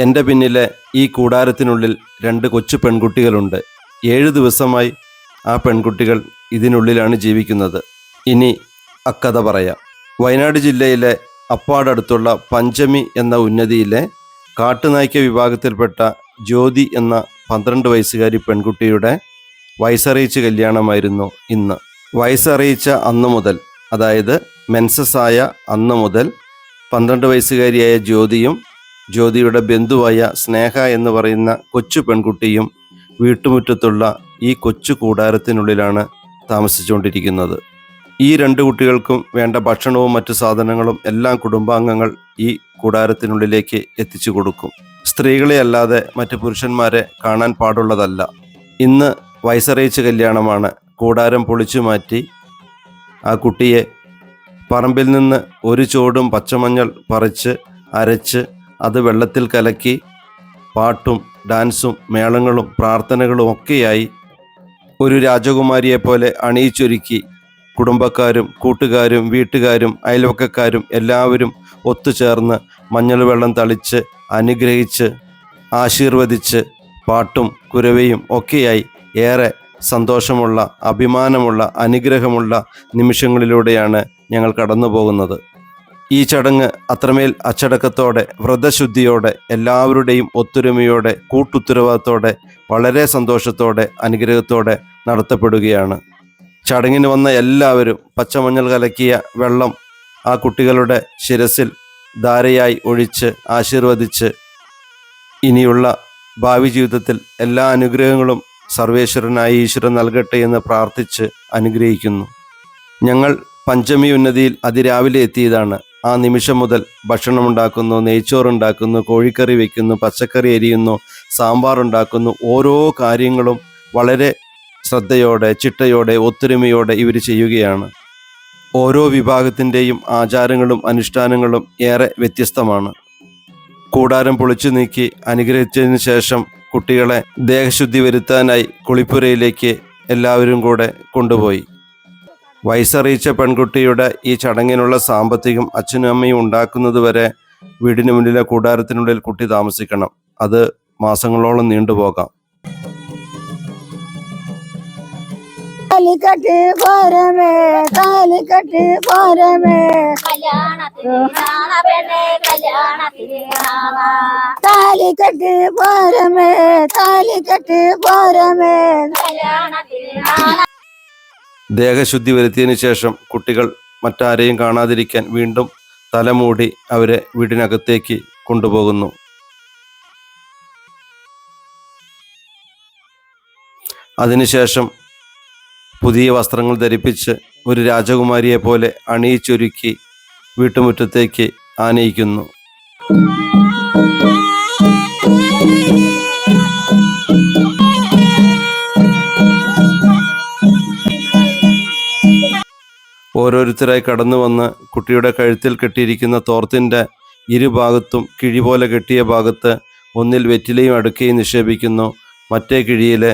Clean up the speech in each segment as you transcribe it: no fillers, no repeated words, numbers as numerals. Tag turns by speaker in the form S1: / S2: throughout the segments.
S1: എൻ്റെ പിന്നിലെ ഈ കൂടാരത്തിനുള്ളിൽ 2 കൊച്ചു പെൺകുട്ടികളുണ്ട്. 7 ദിവസമായി ആ പെൺകുട്ടികൾ ഇതിനുള്ളിലാണ് ജീവിക്കുന്നത്. ഇനി അക്കഥ പറയാം. വയനാട് ജില്ലയിലെ അപ്പാടടുത്തുള്ള പഞ്ചമി എന്ന ഉന്നതിയിലെ കാട്ടുനായ്ക്ക വിഭാഗത്തിൽപ്പെട്ട ജ്യോതി എന്ന 12 വയസ്സുകാരി പെൺകുട്ടിയുടെ വയസ്സറിയിച്ച കല്യാണമായിരുന്നു ഇന്ന്. വയസ്സറിയിച്ച അന്നു മുതൽ, അതായത് മെൻസസായ അന്നു മുതൽ 12 വയസ്സുകാരിയായ ജ്യോതിയും ജ്യോതിയുടെ ബന്ധുവായ സ്നേഹ എന്ന് പറയുന്ന കൊച്ചു പെൺകുട്ടിയും വീട്ടുമുറ്റത്തുള്ള ഈ കൊച്ചു കൂടാരത്തിനുള്ളിലാണ് താമസിച്ചുകൊണ്ടിരിക്കുന്നത്. ഈ 2 കുട്ടികൾക്കും വേണ്ട ഭക്ഷണവും മറ്റു സാധനങ്ങളും എല്ലാം കുടുംബാംഗങ്ങൾ ഈ കൂടാരത്തിനുള്ളിലേക്ക് എത്തിച്ചു കൊടുക്കും. സ്ത്രീകളെ അല്ലാതെ മറ്റു പുരുഷന്മാരെ കാണാൻ പാടുള്ളതല്ല. ഇന്ന് വയസ്സറിയിച്ച കല്യാണമാണ്. കൂടാരം പൊളിച്ചു മാറ്റി ആ കുട്ടിയെ പറമ്പിൽ നിന്ന് ഒരു ചോടും പച്ചമഞ്ഞൾ പറിച്ച് അരച്ച് അത് വെള്ളത്തിൽ കലക്കി പാട്ടും ഡാൻസും മേളങ്ങളും പ്രാർത്ഥനകളും ഒക്കെയായി ഒരു രാജകുമാരിയെപ്പോലെ അണിയിച്ചൊരുക്കി കുടുംബക്കാരും കൂട്ടുകാരും വീട്ടുകാരും അയൽവക്കക്കാരും എല്ലാവരും ഒത്തുചേർന്ന് മഞ്ഞൾ വെള്ളം തളിച്ച് അനുഗ്രഹിച്ച് ആശീർവദിച്ച് പാട്ടും കുരവയും ഒക്കെയായി ഏറെ സന്തോഷമുള്ള, അഭിമാനമുള്ള, അനുഗ്രഹമുള്ള നിമിഷങ്ങളിലൂടെയാണ് ഞങ്ങൾ കടന്നു പോകുന്നത്. ഈ ചടങ്ങ് അത്രമേൽ അച്ചടക്കത്തോടെ, വ്രതശുദ്ധിയോടെ, എല്ലാവരുടെയും ഒത്തൊരുമയോടെ, കൂട്ടുത്തരവാദിത്തോടെ, വളരെ സന്തോഷത്തോടെ, അനുഗ്രഹത്തോടെ നടത്തപ്പെടുകയാണ്. ചടങ്ങിന് വന്ന എല്ലാവരും പച്ചമഞ്ഞൾ കലക്കിയ വെള്ളം ആ കുട്ടികളുടെ ശിരസിൽ ധാരയായി ഒഴിച്ച് ആശീർവദിച്ച് ഇനിയുള്ള ഭാവി ജീവിതത്തിൽ എല്ലാ അനുഗ്രഹങ്ങളും സർവേശ്വരനായ ഈശ്വരൻ നൽകട്ടെ എന്ന് പ്രാർത്ഥിച്ച് അനുഗ്രഹിക്കുന്നു. ഞങ്ങൾ പഞ്ചമി ഉന്നതിയിൽ അതിരാവിലെ എത്തിയതാണ്. ആ നിമിഷം മുതൽ ഭക്ഷണമുണ്ടാക്കുന്നു, നെയ്ച്ചോറുണ്ടാക്കുന്നു, കോഴിക്കറി വയ്ക്കുന്നു, പച്ചക്കറി എരിയുന്നു, സാമ്പാർ ഉണ്ടാക്കുന്നു. ഓരോ കാര്യങ്ങളും വളരെ ശ്രദ്ധയോടെ, ചിട്ടയോടെ, ഒത്തൊരുമയോടെ ഇവർ ചെയ്യുകയാണ്. ഓരോ വിഭാഗത്തിൻ്റെയും ആചാരങ്ങളും അനുഷ്ഠാനങ്ങളും ഏറെ വ്യത്യസ്തമാണ്. കൂടാരം പൊളിച്ചു നീക്കി അനുഗ്രഹിച്ചതിന് ശേഷം കുട്ടികളെ ദേഹശുദ്ധി വരുത്താനായി കുളിപ്പുരയിലേക്ക് എല്ലാവരും കൂടെ കൊണ്ടുപോയി. വയസ്സറിയിച്ച പെൺകുട്ടിയുടെ ഈ ചടങ്ങിനുള്ള സാമ്പത്തികം അച്ഛനും അമ്മയും ഉണ്ടാക്കുന്നതുവരെ വീടിന് മുന്നിലെ കൂടാരത്തിനുള്ളിൽ കുട്ടി താമസിക്കണം. അത് മാസങ്ങളോളം നീണ്ടുപോകാം.
S2: താലിക്കട്ട് പോരമേ, താലിക്കട്ട് പോരമേ, താലിക്കട്ട് പോരമേ, താലിക്കട്ട് പോരമേ.
S1: ദേഹശുദ്ധി വരുത്തിയതിനു ശേഷം കുട്ടികൾ മറ്റാരെയും കാണാതിരിക്കാൻ വീണ്ടും തലമൂടി അവരെ വീടിനകത്തേക്ക് കൊണ്ടുപോകുന്നു. അതിനുശേഷം പുതിയ വസ്ത്രങ്ങൾ ധരിപ്പിച്ച് ഒരു രാജകുമാരിയെ പോലെ അണിയിച്ചൊരുക്കി വീട്ടുമുറ്റത്തേക്ക് ആനയിക്കുന്നു. ഓരോരുത്തരായി കടന്നു വന്ന് കുട്ടിയുടെ കഴുത്തിൽ കെട്ടിയിരിക്കുന്ന തോർത്തിൻ്റെ ഇരുഭാഗത്തും കിഴി പോലെ കെട്ടിയ ഭാഗത്ത് ഒന്നിൽ വെറ്റിലയും അടക്കയും നിക്ഷേപിക്കുന്നു, മറ്റേ കിഴിയിലെ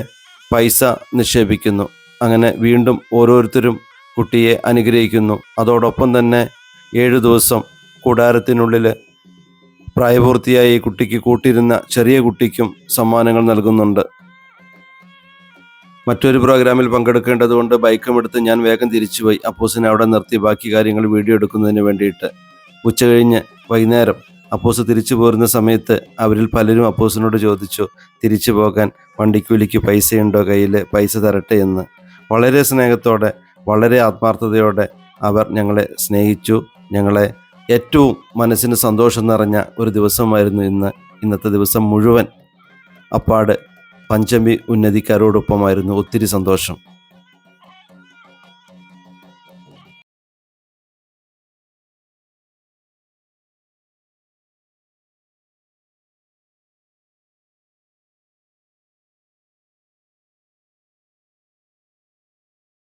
S1: പൈസ നിക്ഷേപിക്കുന്നു. അങ്ങനെ വീണ്ടും ഓരോരുത്തരും കുട്ടിയെ അനുഗ്രഹിക്കുന്നു. അതോടൊപ്പം തന്നെ 7 ദിവസം കൂടാരത്തിനുള്ളിൽ പ്രായപൂർത്തിയായ ഈ കുട്ടിക്ക് കൂട്ടിരുന്ന ചെറിയ കുട്ടിക്കും സമ്മാനങ്ങൾ നൽകുന്നുണ്ട്. മറ്റൊരു പ്രോഗ്രാമിൽ പങ്കെടുക്കേണ്ടതുകൊണ്ട് ബൈക്കും എടുത്ത് ഞാൻ വേഗം തിരിച്ചുപോയി. അപ്പൂസിനെ അവിടെ നിർത്തി ബാക്കി കാര്യങ്ങൾ വീഡിയോ എടുക്കുന്നതിന് വേണ്ടിയിട്ട്. ഉച്ചകഴിഞ്ഞ് വൈകുന്നേരം അപ്പൂസ് തിരിച്ചു പോരുന്ന സമയത്ത് അവരിൽ പലരും അപ്പൂസിനോട് ചോദിച്ചു, തിരിച്ചു പോകാൻ വണ്ടിക്കൂലിക്ക് പൈസയുണ്ടോ കയ്യിൽ, പൈസ തരട്ടെ എന്ന്. വളരെ സ്നേഹത്തോടെ, വളരെ ആത്മാർത്ഥതയോടെ അവർ ഞങ്ങളെ സ്നേഹിച്ചു. ഞങ്ങളെ ഏറ്റവും മനസ്സിന് സന്തോഷം നിറഞ്ഞ ഒരു ദിവസമായിരുന്നു ഇന്നത്തെ ദിവസം മുഴുവൻ അപ്പാട് പഞ്ചമി ഉന്നതിക്കാരോടൊപ്പമായിരുന്നു. ഒത്തിരി സന്തോഷം.